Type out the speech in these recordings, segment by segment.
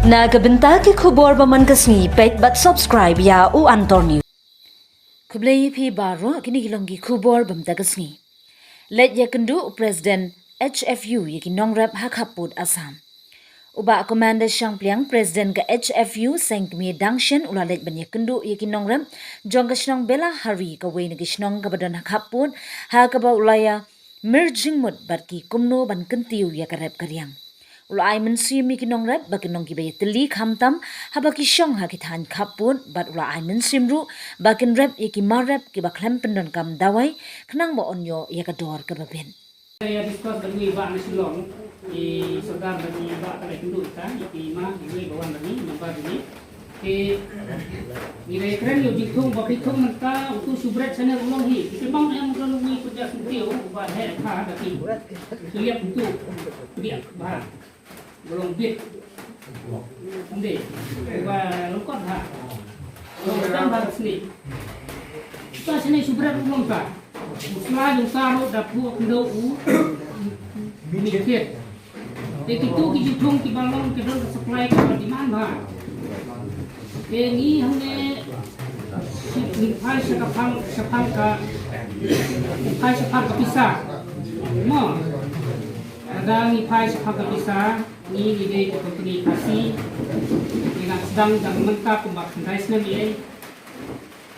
Nagabenta ki khubor baman kasni pet but subscribe ya u Antor News. Kublai phi baro kini hilongi khubor bamta kasni. Let yakendu President HFU yaki nongrap hakaput Assam. Uba Commander Shangpliang President ka HFU sengkmi dangshen ulalet ban yakendu yaki nongrap jongkashnong bela hari ka wei nagishnong kabadon hakaput ha kaba ulaya merging mut barki kumno ban kentiu yakarep karyang. Ulai mensi mi kinong rep bakinong gibay teli khamtam habaki syong hakithan kapun bat ulai mensim ru bakin rep iki marep ki baklem pendon kam dawai kenang mo onyo yakador kababin. Saya diskus bagi Pak Nasilong di saudara bagi Pak Kalai Kendut kan di ma di bawah bagi nampak ini ke nilai keren yo jitung bagi tung mentah untuk subret sana ulong hi kita bang yang melalui kerja sendiri ubah hai kah tapi lihat untuk dia bah belum bit nanti ubah lengkap ha belum baru sini kita sini subret ulong kah Muslah yung saro dapu kendo mikir. Tapi tu kita jung kita balong kita supply ke di mana? Ini hanya pai sepang ka pisah. Mo ada ni pai sepang ka pisah ni ide company kasih dengan sedang mentah kembang rice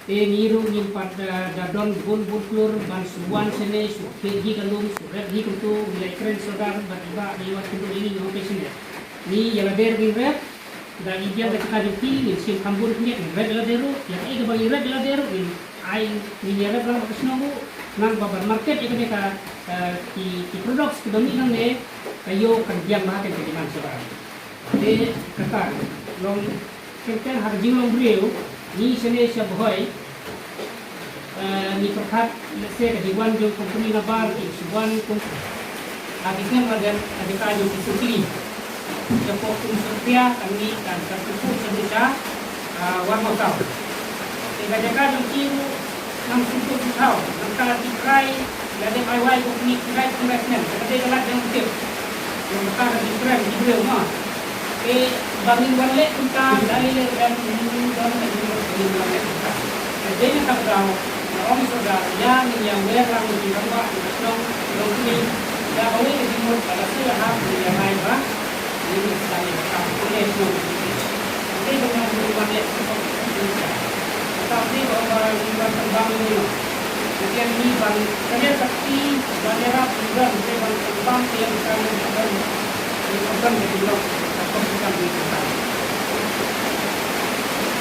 ni niru ni pada dadon bun klur ban suwan sene su keji kalung su redhi kuntu nilai keren saudara batiba liwat kuntu ini location ni yala der bin red dan ideal da kita jumpi ni sim kambur punya red la deru yang ai bagi red la deru ni ai ni yala bang kesnogo nang babar market itu mereka ki produk kedoni nang ne kayo kandiang mah ke di man saudara de kata long kenten har jinglong breu ni sene siya boy ni perhat let's say kadiwan yung company na bar isuwan kung agikan bagan adika yung isukli yung po kung surpya kami kan tertutup sebenarnya warna tau kaya yung kiro ng suntuk tau ng kalatikai lade mayway company kirai congressional kaya kalat yung tip yung makakadikran di beliau mah bangin wale kita dari dan jadi tak tahu orang saudara yang merah di bawah dong ini dah boleh dimulai pada siapa yang lain bah ini sekali boleh itu dengan wale tapi orang yang terbang ini kemudian ini bang kerja sakti bandera juga bang terbang yang kami akan dilakukan di blok bukan di kita.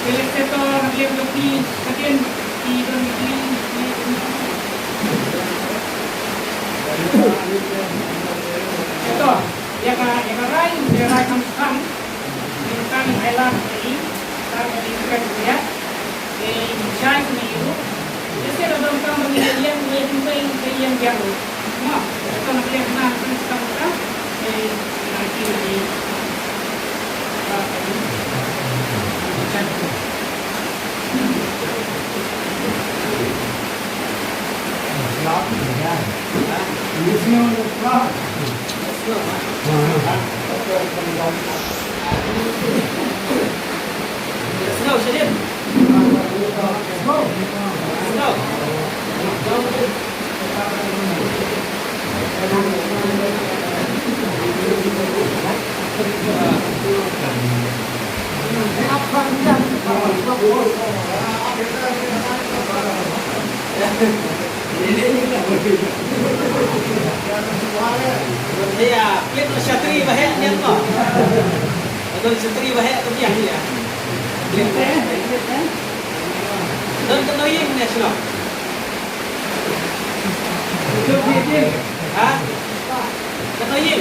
Elektor yang lebih kemudian di itu yang rai kamu kan Thailand ini kita di kerja di China itu jadi ada orang yang yang jauh mah itu nak lihat nanti kita nanti di Iya, klip Syatri bahaya ni apa? Atau Syatri bahaya tu yang dia. Klip dan kenoi nasional. Ha? Kenoi.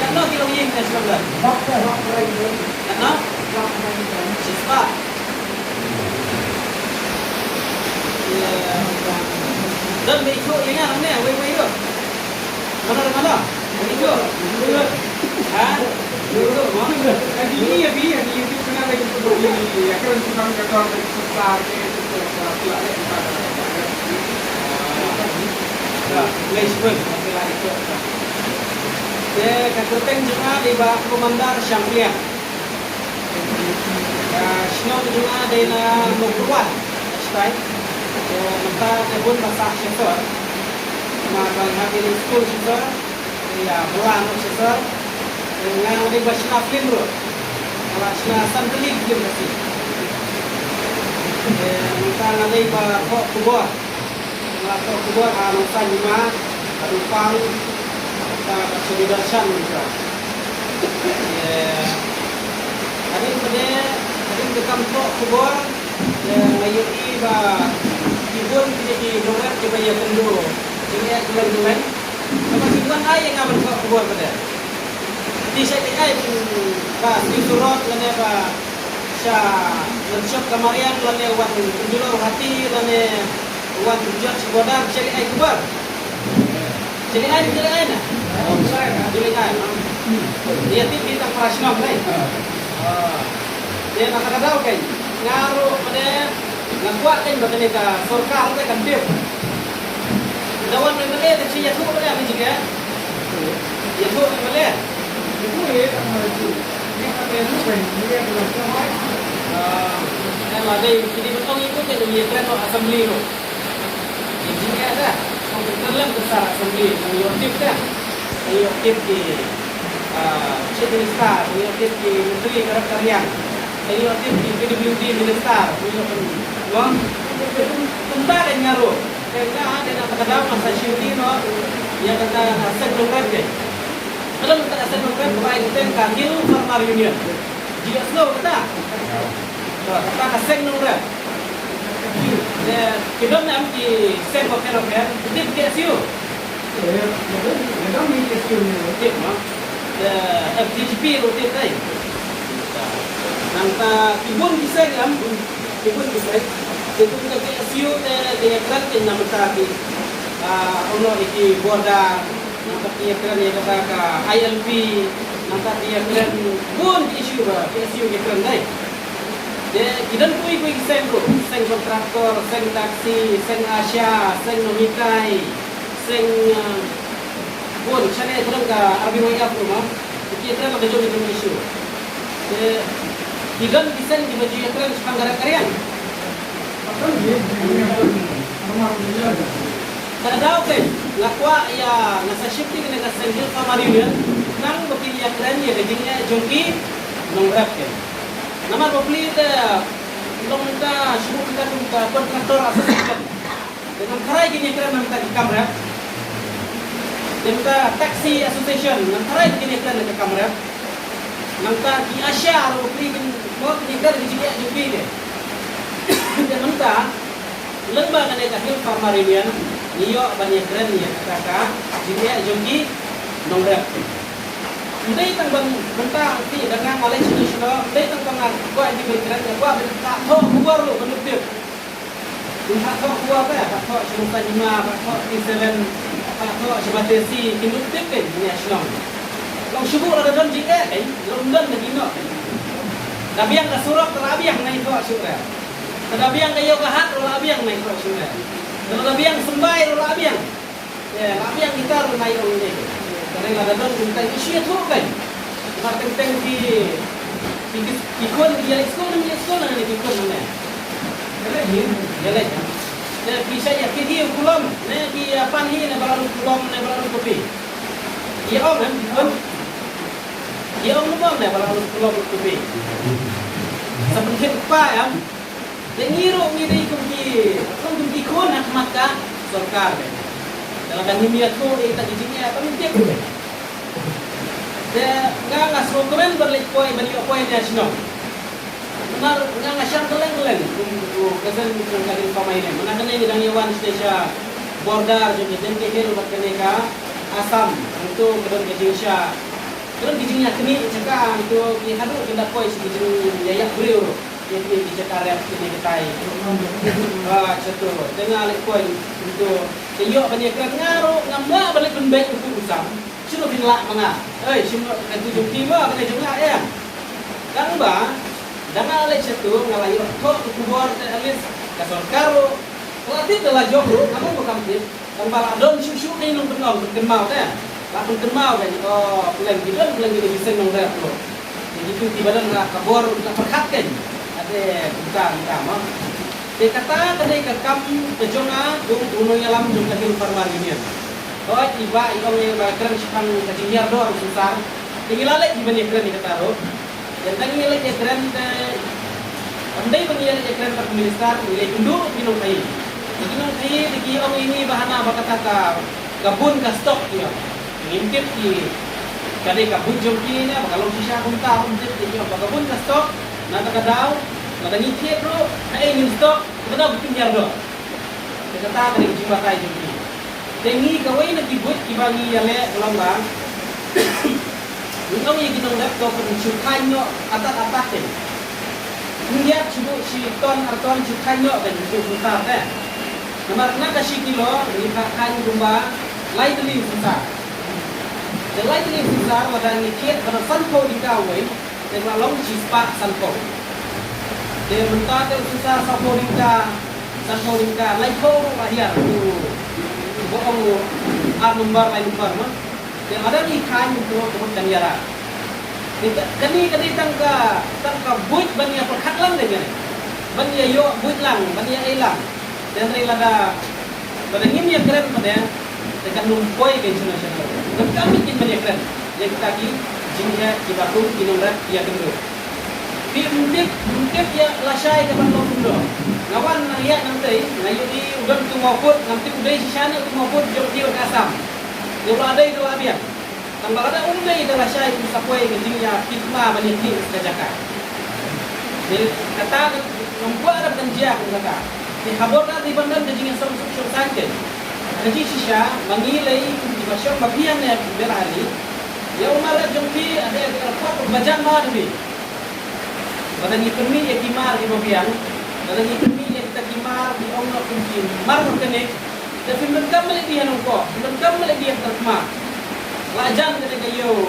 Kenoi kilo yang nasional dah. Kenoi? Siswa. Dan besok yang mana? Wei tu. Mana? Itu. Ha? Ini itu kena lagi begini. Ya kan sudah kata besar itu Placement. Dia kakurteng juga di bawah komandar Syamlian. Snow juga di na Mokruan. Stay. Mentah pun bahasa Syesor. Maka hadir school Syesor. Ya, bulan Syesor. Dengan di bahasa film bro. Kalau Syesor santri film masih. Mentah nanti bah kok kubur. Kalau kok kubur masa lima, Rupang. Sudah darshan juga. Hari ini ke kampung kubur mayuki ba ibon di dolar di bayar kenduro. Ini bulan bulan. Sama simpan ay yang abang kubur pada. Di saya ay ba di surat lane ba sya workshop kamarian lane wan kenduro hati lane wan judge bodar cari ay kubur. Jadi ay na. Jadi ay. Dia tipi tak prasno kan. Dia nak tahu kan. Ngaruh pada ngakuat kan batane ka sarkar kan dia. Dawan memele tak cia tu pada apa juga. Ya tu memele. Itu ya sama itu. Ini ada yang lain, ini ada yang lain. Ada ini betul itu kan dia kena assembly tu. Ini ada. Dalam besar assembly yang aktif kan. Yang aktif di Chief Minister, yang aktif di Menteri Karyaan. Ini aktif di PWD Minister, wang tentang yang ngaruh. Kerana ada yang terkadang masa syuting no, yang kata aset program ke. Kalau kita aset program, kita intend kahil farmer union. Jika slow kata, kata aset program. Kita nak di set program, kita pergi siu. Ada ni kesini. FGP rutin tadi. Nanta kibun bisa kan? Kibun bisa. Itu kita SU dengan keran yang nama tadi. Ono iki borda, nanta dia keran yang kata ka ILP, nanta dia keran bun isu ba, SU keran dai. Dia kita kui sen bro, sen kontraktor, sen taksi, sen Asia, sen nomikai, sen bun chane keran ka RBYF rumah. Kita ada jom itu isu. Tidak bisa dibaju yang keren sepanggaran karyan. Apa ni? Normal dia. Tak tahu kan? Lakwa ya nasa shifting dengan sendiri sama dia. Nang bukti yang keren ya gajinya jongki nongkrap kan. Nama bukti dia nongka suruh kita tuh kontraktor asosiasi. Dengan karai gini keren minta di kamera. Minta taxi association, nang karai gini keren di kamera. Nangka di Asia bukti mau tinggal di sini aja begini. Dia minta lembaga mereka hidup farmer union, niyo banyak keren ya kakak, sini aja begini nongkrap. Ndai tang bang mentang ti dengan Malaysia nasional, ndai tang bang gua di berkeren gua tak tahu keluar lu bentuk. Tak tahu keluar apa ya? Tak tahu Syurga Jima, tak tahu T7, tak tahu Sebatesi, bentuk kan nasional. Kalau syukur ada dalam jika kan, London lagi nak. Tapi yang kesurat terabi yang naik kau syukur. Tetapi yang kayu kahat terabi yang naik kau syukur. Tetapi yang sembai terabi yang, ya, terabi yang kita naik orang ini. Karena ada dalam tentang isu itu kan. Martin tentang di kon dia sekolah ni di kon mana. Jalan. Nah, bisa ya kita pulang. Nah, di apa ni? Nah, baru pulang, nah baru kopi. Dia orang kan. Dia orang lupa dah kalau pulau kopi. Sebenarnya apa ya? Dengiru ni dia kumpi kon nak maka sarkar. Dalam dan niat tu kita jinya apa ni dia. Dia nggak suruh komen berlek poin balik poin nasional. Benar nggak syam keleng. Kesan dari pemain ini. Mana kena ini dengan Yawan Indonesia border jadi dan kehir buat keneka Asam untuk kedon Indonesia. Kedon gijinya kini cakap itu dihadu kita poin gijing yayak beliau yang di Jakarta kini ketai. Wah betul. Dengan alek poin untuk keyok banyak kerana ngaruh ngamba balik penbaik untuk usam. Sudah binlak mana? Semua kan tujuh tiba kena jumlah ya. Kan ba? Dengan alek satu ngalayu kok kubur alis kasar karo. Kalau tidak lah jauh, kamu bukan dia. Dan balak don susu ni nung kenal berkenal dah. Lapun kenal kan, oh bulan gitu bisa nongret lo. Jadi itu tiba dan kabor nak perkat kan, ada bukan mah. Dia kata kadai kakam kejonga gunung alam jung lahir farmar ini. Oh tiba iong yang bakran sepang kecilnya do harus besar. Tinggi lalek tiba ni keren ni kata ro. Dan tadi lalek dia keren andai pengian dia keren per minister nilai tunduk minum kai. Minum kai di iong ini bahana bakata gabun ka stok dia. Ngintip di kadai gabun jongki ni kalau sisa kunta ngintip di iong gabun ka stok na takadaw na ngintip ro ai ngin stok betul bikin do. Dia kata kadai jumpa kai jongki. Dengi kawai nak kibut kibagi yale lambang. Ikaw yung ginong ko kung syukay nyo atat-atat eh. Hindi si ton arton syukay nyo kan syukutar eh. Namar na kasi kilo nikakan gumba lightly susah. The lightly susah wala ngikit pada sanko di kawai dan lalong cispa sanko. Dia mentate susah sanko ringka laiko lahir tu. Boong number lain number mah. Yang ada di kain itu kemudian yara. Kani tangka buit bani apa katlang dengan. Bani yo buit lang, bani elang. Dan relada pada ini yang keren pada dekat numpoi ke internasional. Dan kami kin bani keren. Yang kita ki jinja kibatu kinumrat ya kendo. Mungkin ya lasai ke bandung mundo. Ngawan ya nanti ngayu di udah tu maupun nanti udah sisana tu maupun jauh di Asam. Yang ada itu abian. Tambah ada undai adalah syai musapoi kejinya hikmah banyak di sejajar. Jadi kata membuat ada penjia kata. Di khabar di bandar kejinya sama sakit. Keji sisa mengilai di masyarakat bagian yang berhari. Ya umar jompi ada apa bajan mah ni. Pada ni permi ya kimar di bagian. Pada ni permi ya kita kimar di Allah kunci. Mar mungkin tapi mereka melebih yang engkau, mereka melebih yang terkemar. Lajan ketika yo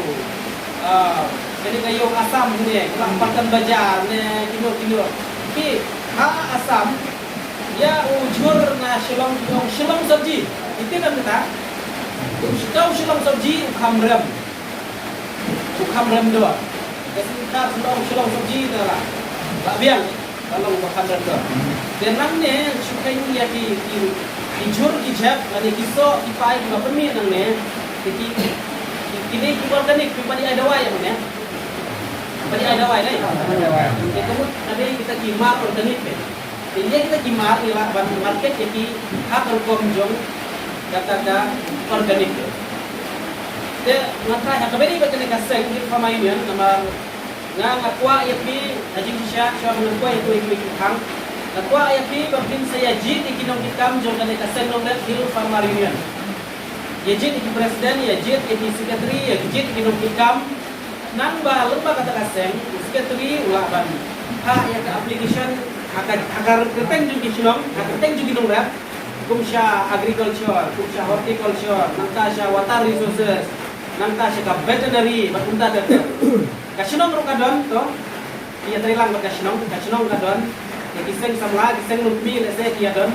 asam ni, kalau makan bajar ni, kilo. Tapi asam, ya ujur na shilong sabji. Itu kan kita. Kau shilong sabji ukham rem doa. Kesimpulan shilong sabji adalah babiang kalau ukham rem doa. Dan namanya sukai ni ya dijur dijab ada kiso ipai di permi nang ne kini organik pribadi ada wai yang ne pribadi ada wai lai kamu ada kita kimar organik be ini kita kimar ila ban market jadi hak konjong kata organik de ngata hak beri bakane kaseng di pamainian nama ngakwa yapi ajing sya sya ngakwa itu hang Nakwa ayapi babin saya jid ikinong hitam jongkan eka senongret hilu farmar union. Ya jid iki presiden, ya jid iki sekretari, ya jid ikinong hitam. Nang ba lemba kata kaseng, sekretari ulah ban. Ha ya ke application agar keteng jung kisinong, keteng jung kinongret. Kumsya agriculture, kumsya horticulture, nangta sya water resources, nangta sya ka veterinary, bakunta dete. Kasinong rukadon to. Iya terilang kasinong kadon. Kiseng samla kiseng lumpi lese tiadon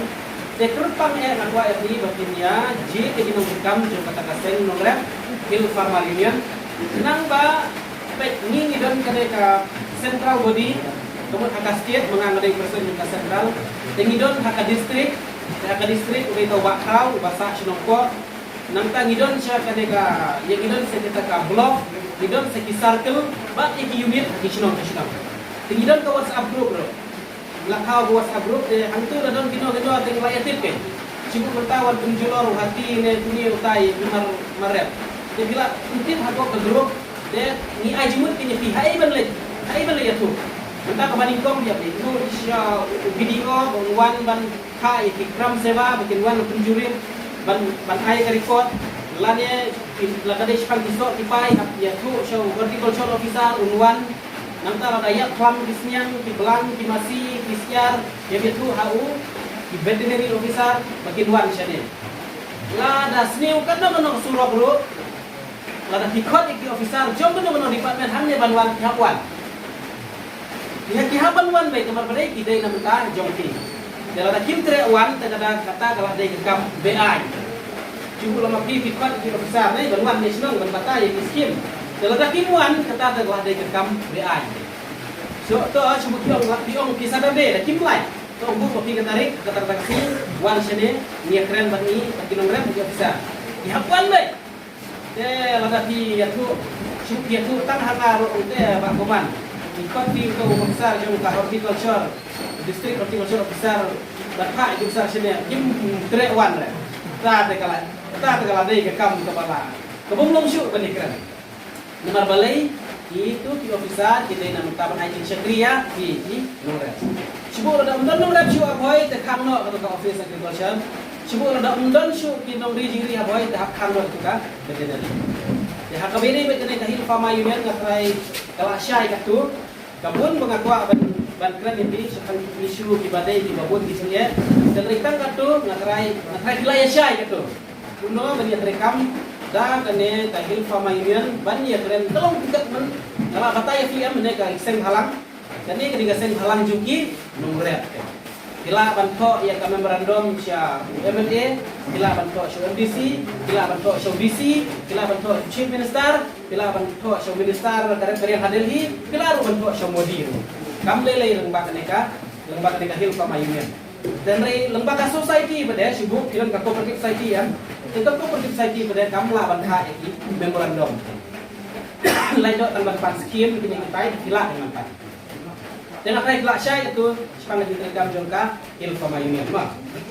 tekrupang nakwa FI bakinya ji keginong hikam jong kata kaseng nongrep hil farmar union nang ba pek ni don kadeka central body kemudian haka state mengangadai persen juga central tengidon haka distrik udah tau bakrau bahasa sinongko nang tangidon siya kadeka yang idon sekita ka blok idon seki circle bak iki unit haki sinong tengidon ka WhatsApp group bro lakau WhatsApp group hantu dan kino ating layatit ke sibuk bertawan penjulor hati ne dunia utai benar maret dia bila mungkin aku ke grup dia ni ajimut kini pi hai ban le ya tu entah kemarin kom dia itu video wan ban kai ikram sewa bikin wan penjurin ban ai ke record lane lakade shal kisok tipai ya tu show horticulture officer unwan Nantara daya klam kisnyang, kibelang, kimasi, kisyar, ya itu hau, di veterinary officer, bagian wan siya Lada sniu kan naman surah bro. Lada hikot iki officer, jom naman department hanya banwan kihawan. Kihaban wan baik kamar pada kita naman ka jom ki. Lada kimtre wan, tada kata kalau ada kekam BI. Cuba lama pergi pipat di besar ni bangunan nasional berbatai yang miskin. Dalam kimuan kata telah ada kekam BI. So tu cuba tiong kisah dah deh, kimlai. Tu buku kopi ketarik kata taksi wan sini ni keren bani kilogram juga besar. Dihapuan baik. Lada pi tu cuba tu tang hangar untuk Pak Koman. Pipat di kau besar jom ke horticulture, distrik horticulture besar. Berhak itu besar sini. Kim trek wan lah. Tak ada deh kekam kepala. Kebun syuk penikiran. Nomor balai itu di ofisar kita nak taban IT Syakria di nomor. Cuba ada nomor syuk aboy tekan no ke office agriculture. Cuba ada syuk di nomor jiri aboy tekan no itu ka betul. Ya kabini betul kahil Farmer Union ngatrai kalau syai katu. Kabun mengaku ban kran ini sekan isu ibadai di babun di sini. Dan rekam katu ngatrai wilayah syai katu. Kuno bani rekam dah kene kahil Farmer Union bani keren tolong tidak men kalau kata ya film mereka seng halang dan ini ketika seng halang juki nomor kila bantu yang kami memorandum sia MNA kila bantu show MDC kila bantu show DC kila bantu Chief Minister kila bantu show Minister dari Delhi kila bantu show Modi kam lelai lembaga neka Hill Farmer Union dan lembaga society pada sibuk kiran ke cooperative society ya itu cooperative society pada kamla bantha iki memorandum lain dok tambah pan skim kini kita kila dengan pan dan akhirnya kila syai itu sepanjang kita jongka Hill Farmer Union